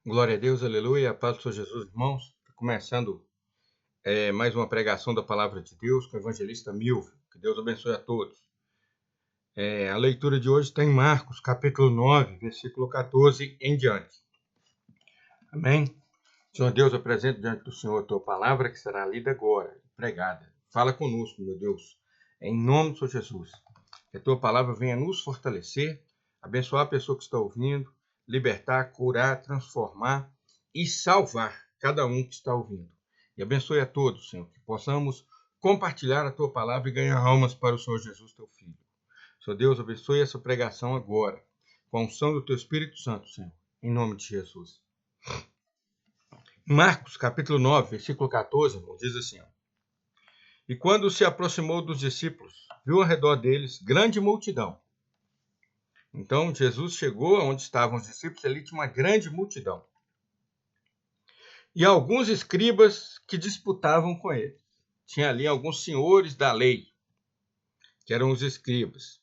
Glória a Deus, aleluia, a paz do Senhor Jesus, irmãos. Começando mais uma pregação da palavra de Deus com o evangelista Milvio. Que Deus abençoe a todos. A leitura de hoje está em Marcos, capítulo 9, versículo 14 em diante. Amém? Senhor Deus, apresento diante do Senhor a tua palavra que será lida agora, pregada. Fala conosco, meu Deus, em nome do Senhor Jesus. Que a tua palavra venha nos fortalecer, abençoar a pessoa que está ouvindo, libertar, curar, transformar e salvar cada um que está ouvindo. E abençoe a todos, Senhor, que possamos compartilhar a tua palavra e ganhar almas para o Senhor Jesus, teu Filho. Senhor Deus, abençoe essa pregação agora, com a unção do teu Espírito Santo, Senhor, em nome de Jesus. Marcos, capítulo 9, versículo 14, irmão, diz assim, ó. E quando se aproximou dos discípulos, viu ao redor deles grande multidão. Então, Jesus chegou onde estavam os discípulos, ali tinha uma grande multidão. E alguns escribas que disputavam com ele. Tinha ali alguns senhores da lei, que eram os escribas.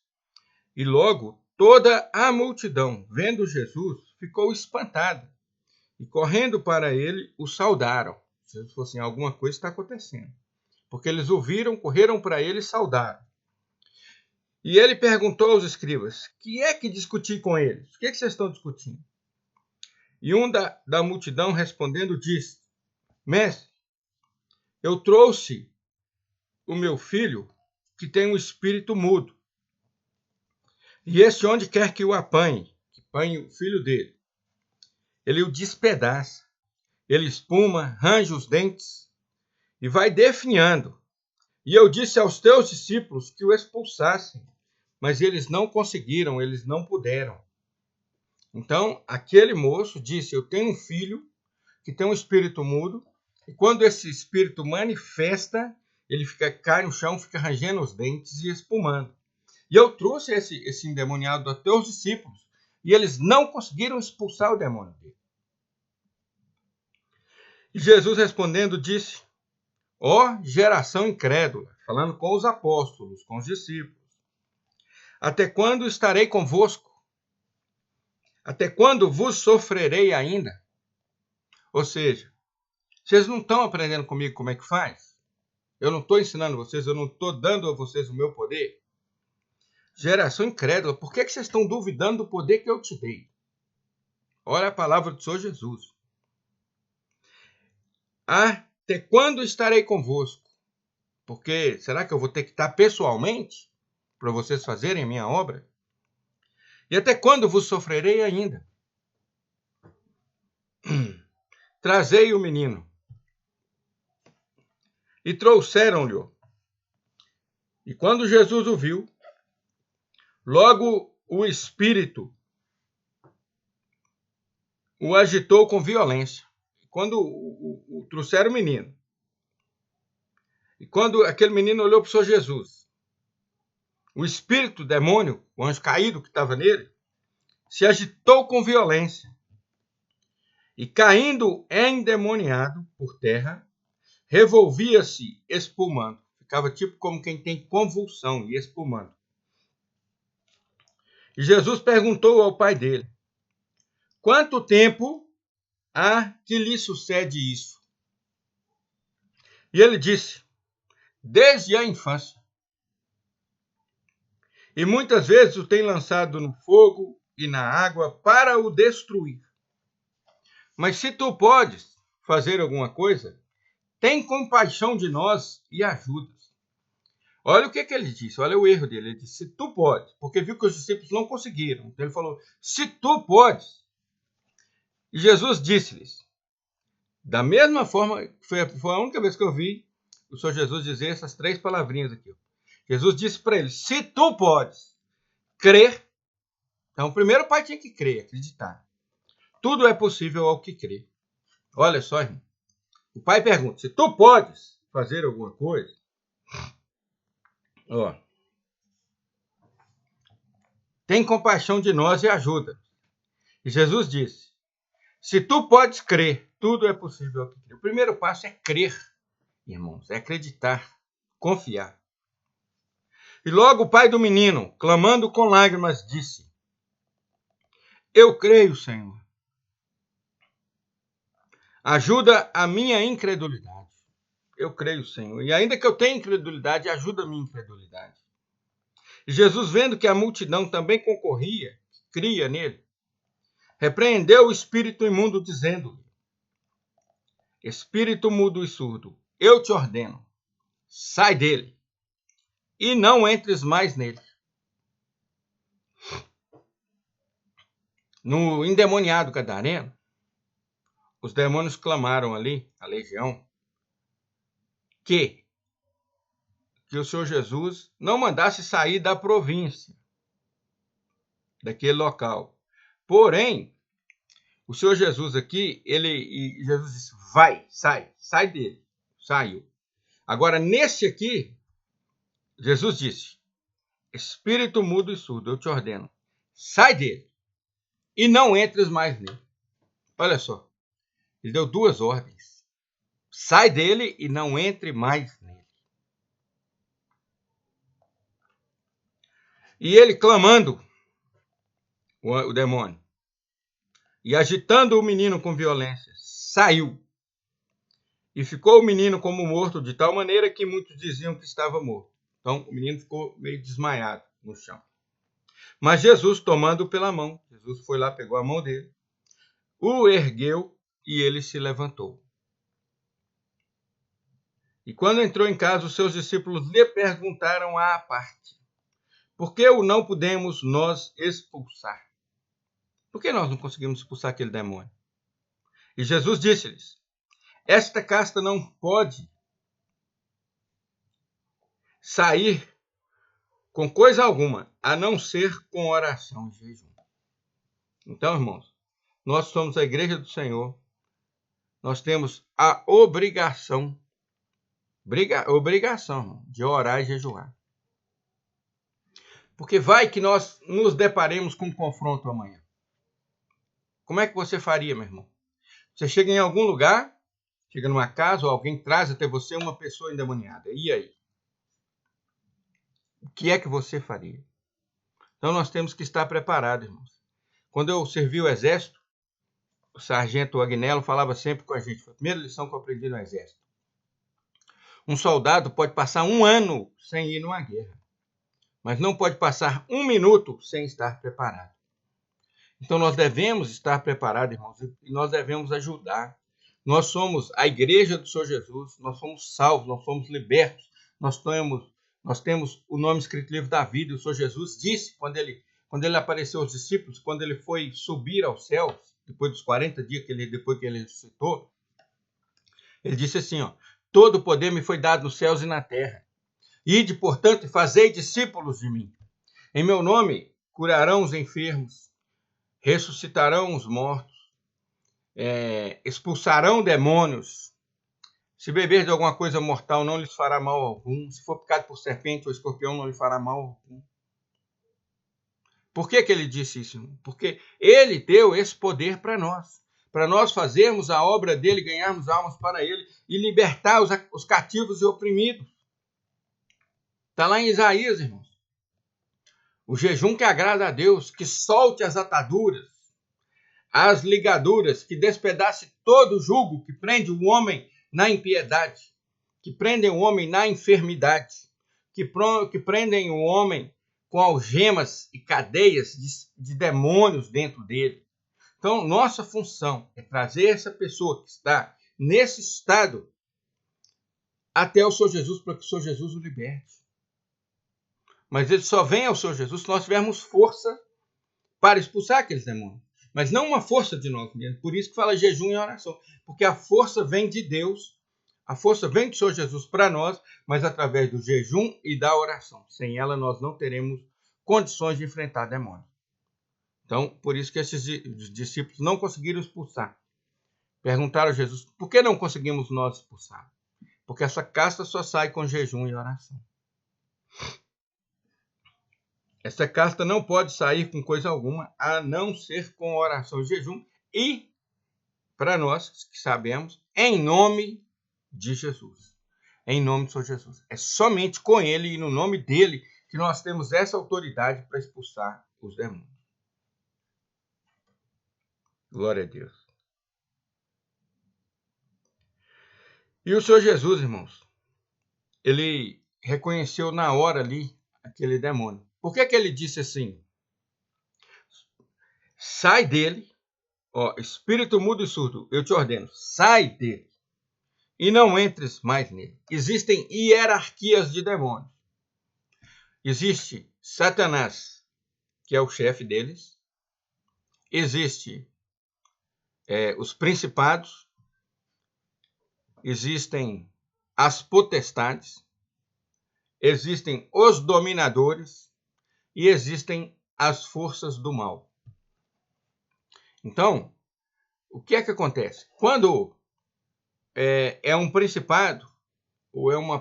E logo, toda a multidão, vendo Jesus, ficou espantada. E correndo para ele, o saudaram. Jesus falou assim, alguma coisa está acontecendo. Porque eles ouviram, correram para ele e saudaram. E ele perguntou aos escribas, que é que discuti com eles? O que é que vocês estão discutindo? E um da multidão respondendo disse, mestre, eu trouxe o meu filho que tem um espírito mudo. E este onde quer que o apanhe, que apanhe o filho dele, ele o despedaça, ele espuma, range os dentes e vai definhando. E eu disse aos teus discípulos que o expulsassem, mas eles não conseguiram, eles não puderam. Então, aquele moço disse, eu tenho um filho que tem um espírito mudo, e quando esse espírito manifesta, ele cai no chão, fica rangendo os dentes e espumando. E eu trouxe esse endemoniado aos teus discípulos, e eles não conseguiram expulsar o demônio dele. E Jesus respondendo disse, ó geração incrédula, falando com os apóstolos, com os discípulos, até quando estarei convosco? Até quando vos sofrerei ainda? Ou seja, vocês não estão aprendendo comigo como é que faz? Eu não estou ensinando vocês, eu não estou dando a vocês o meu poder? Geração incrédula, por que vocês estão duvidando do poder que eu te dei? Olha a palavra do Senhor Jesus. Até quando estarei convosco? Porque será que eu vou ter que estar pessoalmente para vocês fazerem a minha obra? E até quando vos sofrerei ainda? Trazei o menino. E trouxeram-lhe. E quando Jesus o viu, logo o espírito o agitou com violência. Quando trouxeram o menino, e quando aquele menino olhou para o Senhor Jesus, o espírito demônio, o anjo caído que estava nele, se agitou com violência. E caindo endemoniado por terra, revolvia-se espumando. Ficava tipo como quem tem convulsão e espumando. E Jesus perguntou ao pai dele, quanto tempo há que lhe sucede isso? E ele disse, desde a infância. E muitas vezes o tem lançado no fogo e na água para o destruir. Mas se tu podes fazer alguma coisa, tem compaixão de nós e ajuda. Olha o que ele disse, olha o erro dele. Ele disse, se tu podes, porque viu que os discípulos não conseguiram. Então ele falou, se tu podes. E Jesus disse-lhes, da mesma forma, foi a única vez que eu vi o Senhor Jesus dizer essas três palavrinhas aqui. Jesus disse para ele, se tu podes crer. Então, o primeiro pai tinha que crer, acreditar. Tudo é possível ao que crê. Olha só, irmão. O pai pergunta, se tu podes fazer alguma coisa, ó, tem compaixão de nós e ajuda. E Jesus disse, se tu podes crer, tudo é possível ao que crê. O primeiro passo é crer, irmãos, é acreditar, confiar. E logo o pai do menino, clamando com lágrimas, disse, eu creio, Senhor. Ajuda a minha incredulidade. Eu creio, Senhor. E ainda que eu tenha incredulidade, ajuda a minha incredulidade. E Jesus, vendo que a multidão também concorria, cria nele, repreendeu o espírito imundo, dizendo-lhe: Espírito mudo e surdo, eu te ordeno, sai dele, e não entres mais nele. No endemoniado gadareno, os demônios clamaram ali, a legião, que o Senhor Jesus não mandasse sair da província, daquele local. Porém, o Senhor Jesus aqui, Jesus disse, vai, sai dele. Saiu. Agora, nesse aqui, Jesus disse, espírito mudo e surdo, eu te ordeno, sai dele e não entres mais nele. Olha só, ele deu duas ordens. Sai dele e não entre mais nele. E ele clamando, o demônio, e agitando o menino com violência, saiu. E ficou o menino como morto, de tal maneira que muitos diziam que estava morto. Então, o menino ficou meio desmaiado no chão. Mas Jesus, tomando-o pela mão, Jesus foi lá, pegou a mão dele, o ergueu e ele se levantou. E quando entrou em casa, os seus discípulos lhe perguntaram à parte: por que o não podemos nós expulsar? Por que nós não conseguimos expulsar aquele demônio? E Jesus disse-lhes: esta casta não pode sair com coisa alguma, a não ser com oração e jejum. Então, irmãos, nós somos a igreja do Senhor, nós temos a obrigação de orar e jejuar. Porque vai que nós nos deparemos com um confronto amanhã. Como é que você faria, meu irmão? Você chega em algum lugar, chega numa casa, ou alguém traz até você uma pessoa endemoniada. E aí? O que é que você faria? Então nós temos que estar preparados, irmãos. Quando eu servi o exército, o sargento Agnello falava sempre com a gente, foi a primeira lição que eu aprendi no exército. Um soldado pode passar 1 ano sem ir numa guerra, mas não pode passar 1 minuto sem estar preparado. Então nós devemos estar preparados, irmãos, e nós devemos ajudar. Nós somos a igreja do Senhor Jesus, nós somos salvos, nós somos libertos, nós temos o nome escrito no livro da vida. O Senhor Jesus disse, quando ele apareceu aos discípulos, quando ele foi subir aos céus, depois dos 40 dias depois que ele ressuscitou, ele disse assim, todo o poder me foi dado nos céus e na terra. Ide, portanto, e fazei discípulos de mim. Em meu nome curarão os enfermos, ressuscitarão os mortos, expulsarão demônios. Se beber de alguma coisa mortal, não lhes fará mal algum. Se for picado por serpente ou escorpião, não lhe fará mal algum. Por que ele disse isso? Porque ele deu esse poder para nós fazermos a obra dele, ganharmos almas para ele e libertar os cativos e oprimidos. Está lá em Isaías, irmãos. O jejum que agrada a Deus, que solte as ataduras, as ligaduras, que despedace todo o jugo que prende o homem na impiedade, que prendem o homem na enfermidade, que prendem o homem com algemas e cadeias de demônios dentro dele. Então, nossa função é trazer essa pessoa que está nesse estado até o Senhor Jesus, para que o Senhor Jesus o liberte. Mas ele só vem ao Senhor Jesus se nós tivermos força para expulsar aqueles demônios. Mas não uma força de nós mesmos. Por isso que fala jejum e oração. Porque a força vem de Deus, a força vem do Senhor Jesus para nós, mas através do jejum e da oração. Sem ela nós não teremos condições de enfrentar demônios. Então, por isso que esses discípulos não conseguiram expulsar. Perguntaram a Jesus, por que não conseguimos nós expulsar? Porque essa casta só sai com jejum e oração. Essa casta não pode sair com coisa alguma, a não ser com oração e jejum. E, para nós que sabemos, em nome de Jesus. Em nome do Senhor Jesus. É somente com ele e no nome dele que nós temos essa autoridade para expulsar os demônios. Glória a Deus. E o Senhor Jesus, irmãos, ele reconheceu na hora ali aquele demônio. Por que ele disse assim? Sai dele, ó, espírito mudo e surdo, eu te ordeno, sai dele e não entres mais nele. Existem hierarquias de demônios. Existe Satanás, que é o chefe deles. Existe os principados. Existem as potestades. Existem os dominadores. E existem as forças do mal. Então, o que é que acontece? Quando é um principado, ou é uma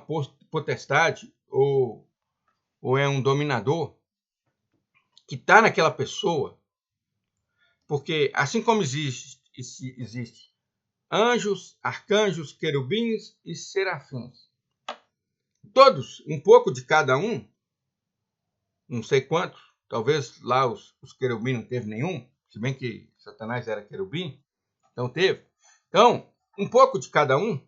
potestade, ou é um dominador que está naquela pessoa, porque assim como existe anjos, arcanjos, querubins e serafins, todos, um pouco de cada um, não sei quantos, talvez lá os querubins não teve nenhum, se bem que Satanás era querubim, então teve. Então, um pouco de cada um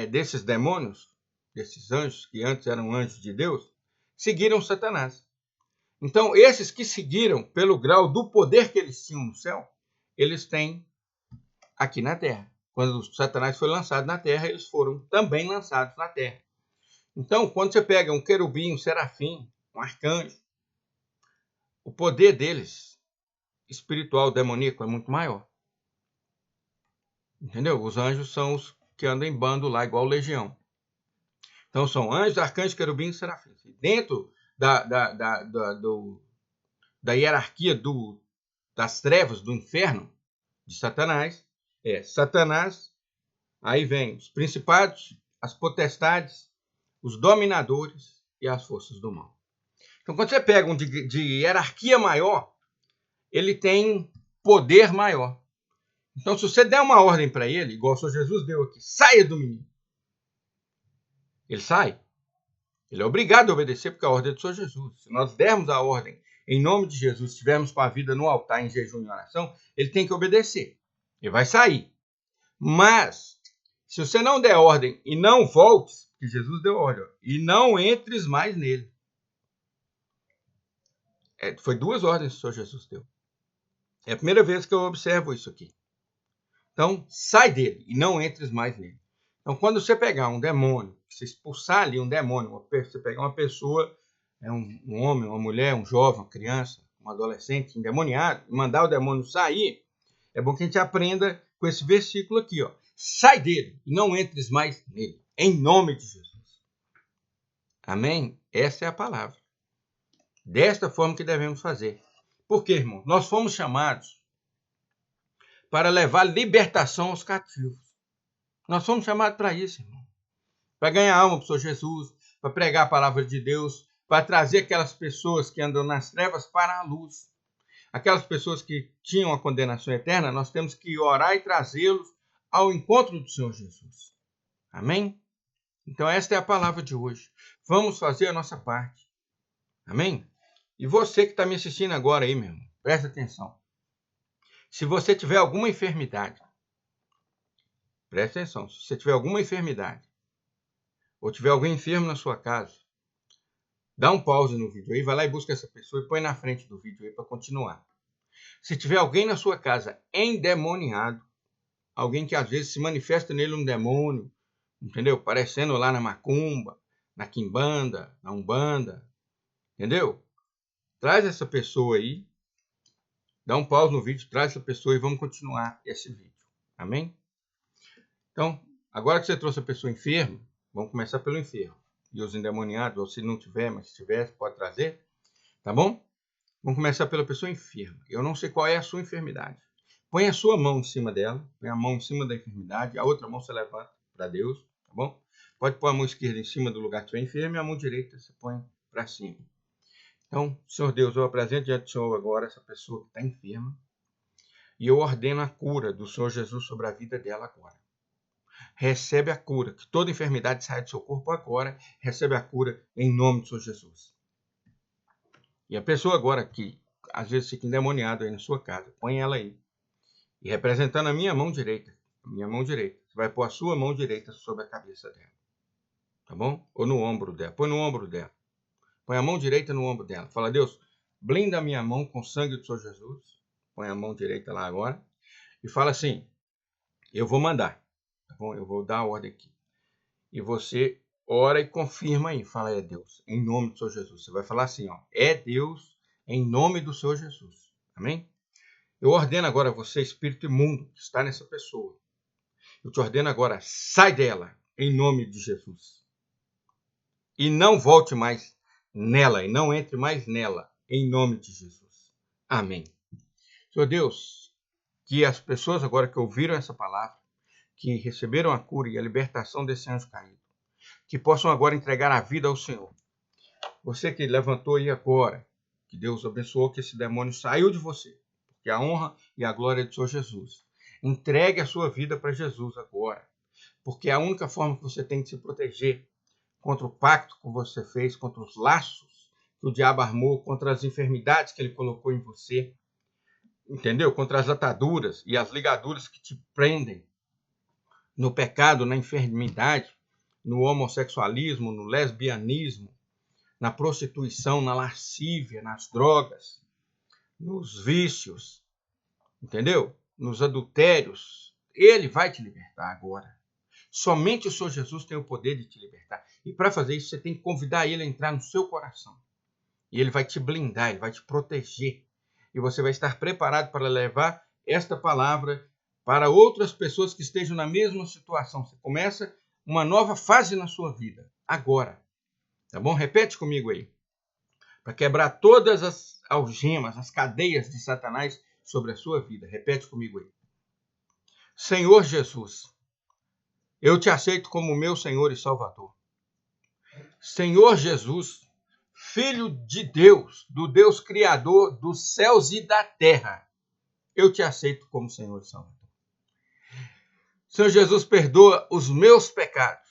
desses demônios, desses anjos, que antes eram anjos de Deus, seguiram Satanás. Então, esses que seguiram pelo grau do poder que eles tinham no céu, eles têm aqui na terra. Quando Satanás foi lançado na terra, eles foram também lançados na terra. Então, quando você pega um querubim, um serafim, um arcanjo, o poder deles, espiritual, demoníaco, é muito maior. Entendeu? Os anjos são os que andam em bando lá, igual legião. Então, são anjos, arcanjos, querubins e serafins. Dentro da hierarquia das trevas, do inferno, de Satanás, Satanás, aí vem os principados, as potestades, os dominadores e as forças do mal. Então, quando você pega um de hierarquia maior, ele tem poder maior. Então, se você der uma ordem para ele, igual o Senhor Jesus deu aqui, saia do menino. Ele sai. Ele é obrigado a obedecer porque é a ordem do Senhor Jesus. Se nós dermos a ordem em nome de Jesus, estivermos com a vida no altar em jejum e oração, ele tem que obedecer. Ele vai sair. Mas, se você não der ordem e não voltes, que Jesus deu ordem, e não entres mais nele. Foi 2 ordens que o Senhor Jesus deu. É a primeira vez que eu observo isso aqui. Então, sai dele e não entres mais nele. Então, quando você pegar um demônio, você expulsar ali um demônio, você pegar uma pessoa, um homem, uma mulher, um jovem, uma criança, um adolescente endemoniado, e mandar o demônio sair, é bom que a gente aprenda com esse versículo aqui, ó. Sai dele e não entres mais nele, em nome de Jesus. Amém? Essa é a palavra. Desta forma que devemos fazer. Por quê, irmão? Nós fomos chamados para levar libertação aos cativos. Nós fomos chamados para isso, irmão. Para ganhar alma para o Senhor Jesus, para pregar a palavra de Deus, para trazer aquelas pessoas que andam nas trevas para a luz. Aquelas pessoas que tinham a condenação eterna, nós temos que orar e trazê-los ao encontro do Senhor Jesus. Amém? Então esta é a palavra de hoje. Vamos fazer a nossa parte. Amém? E você que está me assistindo agora aí, meu irmão, presta atenção. Se você tiver alguma enfermidade, presta atenção, se você tiver alguma enfermidade, ou tiver alguém enfermo na sua casa, dá um pause no vídeo aí, vai lá e busca essa pessoa e põe na frente do vídeo aí para continuar. Se tiver alguém na sua casa endemoniado, alguém que às vezes se manifesta nele um demônio, entendeu? Parecendo lá na macumba, na quimbanda, na umbanda, entendeu? Traz essa pessoa aí, dá um pause no vídeo, traz essa pessoa e vamos continuar esse vídeo. Amém? Então, agora que você trouxe a pessoa enferma, vamos começar pelo enfermo. E os endemoniados, ou se não tiver, mas se tiver, pode trazer. Tá bom? Vamos começar pela pessoa enferma. Eu não sei qual é a sua enfermidade. Põe a sua mão em cima dela, põe a mão em cima da enfermidade, a outra mão você levanta para Deus, tá bom? Pode pôr a mão esquerda em cima do lugar que estiver enfermo e a mão direita você põe para cima. Então, Senhor Deus, eu apresento diante do Senhor agora essa pessoa que está enferma e eu ordeno a cura do Senhor Jesus sobre a vida dela agora. Recebe a cura, que toda enfermidade saia do seu corpo agora, recebe a cura em nome do Senhor Jesus. E a pessoa agora que às vezes fica endemoniada aí na sua casa, põe ela aí. E representando a minha mão direita, A minha mão direita. Você vai pôr a sua mão direita sobre a cabeça dela. Tá bom? Ou no ombro dela. Põe no ombro dela. Põe a mão direita no ombro dela. Fala, Deus, blinda a minha mão com o sangue do Senhor Jesus. Põe a mão direita lá agora. E fala assim, eu vou mandar. Tá bom? Eu vou dar a ordem aqui. E você ora e confirma aí. Fala, é Deus, em nome do Senhor Jesus. Você vai falar assim, ó, é Deus, em nome do Senhor Jesus. Amém? Eu ordeno agora a você, espírito imundo, que está nessa pessoa. Eu te ordeno agora, sai dela, em nome de Jesus. E não volte mais nela, e não entre mais nela, em nome de Jesus. Amém. Senhor Deus, que as pessoas agora que ouviram essa palavra, que receberam a cura e a libertação desse anjo caído, que possam agora entregar a vida ao Senhor. Você que levantou aí agora, que Deus abençoou que esse demônio saiu de você, porque a honra e a glória é do Senhor Jesus. Entregue a sua vida para Jesus agora, porque é a única forma que você tem de se proteger contra o pacto que você fez, contra os laços que o diabo armou, contra as enfermidades que ele colocou em você, entendeu? Contra as ataduras e as ligaduras que te prendem no pecado, na enfermidade, no homossexualismo, no lesbianismo, na prostituição, na lascívia, nas drogas, nos vícios, entendeu? Nos adultérios. Ele vai te libertar agora. Somente o Senhor Jesus tem o poder de te libertar. E para fazer isso, você tem que convidar ele a entrar no seu coração. E ele vai te blindar, ele vai te proteger. E você vai estar preparado para levar esta palavra para outras pessoas que estejam na mesma situação. Você começa uma nova fase na sua vida, agora. Tá bom? Repete comigo aí. Para quebrar todas as algemas, as cadeias de Satanás sobre a sua vida. Repete comigo aí. Senhor Jesus, eu te aceito como meu Senhor e Salvador. Senhor Jesus, Filho de Deus, do Deus Criador dos céus e da terra, eu te aceito como Senhor e Salvador. Senhor Jesus, perdoa os meus pecados.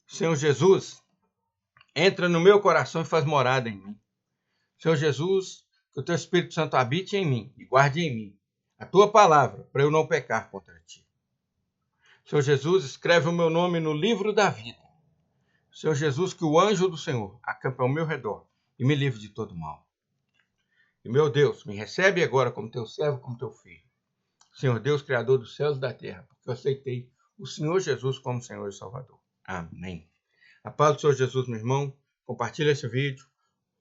Senhor Jesus, entra no meu coração e faz morada em mim. Senhor Jesus, que o teu Espírito Santo habite em mim e guarde em mim a tua palavra, para eu não pecar contra ti. Senhor Jesus, escreve o meu nome no livro da vida. Senhor Jesus, que o anjo do Senhor acampe ao meu redor e me livre de todo mal. E meu Deus, me recebe agora como teu servo, como teu filho. Senhor Deus, Criador dos céus e da terra, porque eu aceitei o Senhor Jesus como Senhor e Salvador. Amém. A paz do Senhor Jesus, meu irmão. Compartilhe esse vídeo.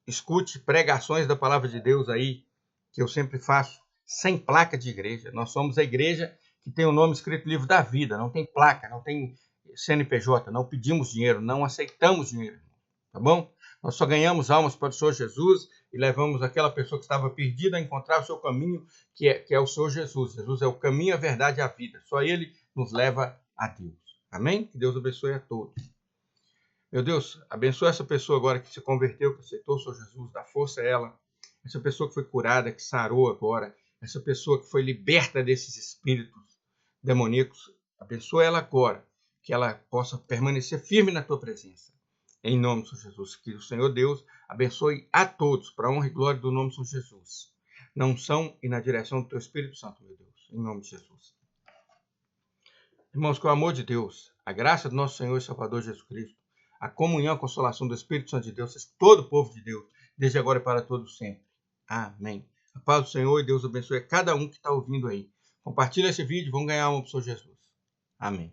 Escute pregações da palavra de Deus aí, que eu sempre faço, sem placa de igreja. Nós somos a igreja que tem o nome escrito no livro da vida. Não tem placa, não tem CNPJ, não pedimos dinheiro, não aceitamos dinheiro. Tá bom? Nós só ganhamos almas para o Senhor Jesus e levamos aquela pessoa que estava perdida a encontrar o seu caminho, que é o Senhor Jesus. Jesus é o caminho, a verdade e a vida. Só Ele nos leva a Deus. Amém? Que Deus abençoe a todos. Meu Deus, abençoa essa pessoa agora que se converteu, que aceitou o Senhor Jesus, dá força a ela. Essa pessoa que foi curada, que sarou agora. Essa pessoa que foi liberta desses espíritos demoníacos. Abençoa ela agora, que ela possa permanecer firme na tua presença. Em nome do Senhor Jesus, que o Senhor Deus abençoe a todos, para a honra e glória do nome do Senhor Jesus. Na unção e na direção do teu Espírito Santo, meu Deus. Em nome de Jesus. Irmãos, com o amor de Deus, a graça do nosso Senhor e Salvador Jesus Cristo, a comunhão e a consolação do Espírito Santo de Deus, seja todo o povo de Deus, desde agora e para todos sempre. Amém. A paz do Senhor e Deus abençoe a cada um que está ouvindo aí. Compartilha esse vídeo, vamos ganhar uma pessoa Jesus. Amém.